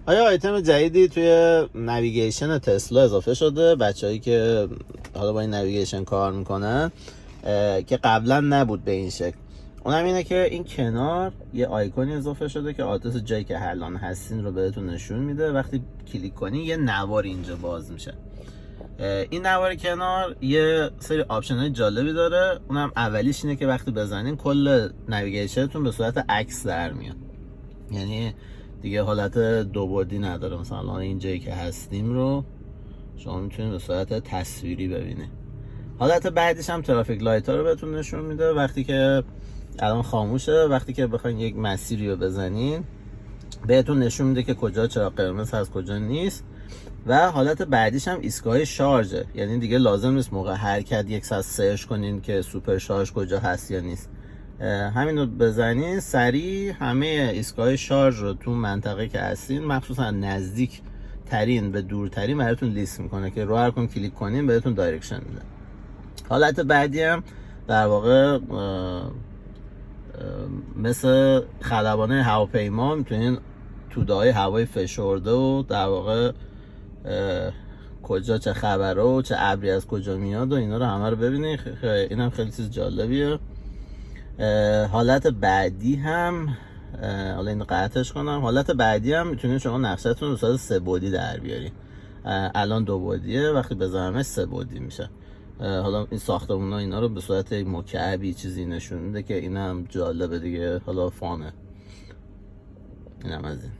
آیا آیتم جدیدی توی نویگیشن تسلا اضافه شده؟ بچه‌هایی که حالا با این نویگیشن کار میکنن که قبلا نبود به این شکل. اونم اینه که این کنار یه آیکونی اضافه شده که آدرس جایی که الان هستین رو بهتون نشون میده. وقتی کلیک کنین یه نوار اینجا باز میشه. این نوار کنار یه سری آپشن‌های جالبی داره. اونم اولیش اینه که وقتی بزنین کل نویگیشنتون به صورت عکس در میاد. یعنی دیگه حالت دو بعدی نداره. مثلا این جایی که هستیم رو شما میتونید به صورت تصویری ببینید. حالت بعدیش هم ترافیک لایت ها رو بهتون نشون میده. وقتی که الان خاموشه، وقتی که بخواید یک مسیری رو بزنین بهتون نشون میده که کجا چراغ قرمز هست کجا نیست. و حالت بعدیش هم ایستگاه شارژه، یعنی دیگه لازم نیست موقع حرکت یک ساعت سرچ کنین که سوپر شارژ کجا هست یا نیست. همین رو بزنین سریع همه ایستگاه شارژ رو تو منطقه که هستین، مخصوصا نزدیک ترین به دورترین، براتون لیست میکنه که رو هر کدوم کلیک کنین بهتون دایرکشن میده. حالت بعدی هم در واقع مثل خلبانه هواپیما میتونین توده های هوای فشرده و در واقع کجا چه خبره و چه ابری از کجا میاد و اینا رو همه رو ببینید. این هم خیلی چیز جالبیه. حالت بعدی هم حالا اینو قطعش کنم. حالت بعدی هم میتونید شما نقشه‌تون رو به صورت 3 بعدی در بیارید. الان 2 بعدیه، وقتی بزنمش 3 بعدی میشه. حالا این ساختمونا اینا رو به صورت مکعبی چیزی نشون میده که اینم جالبه دیگه. حالا فانه. اینم از این.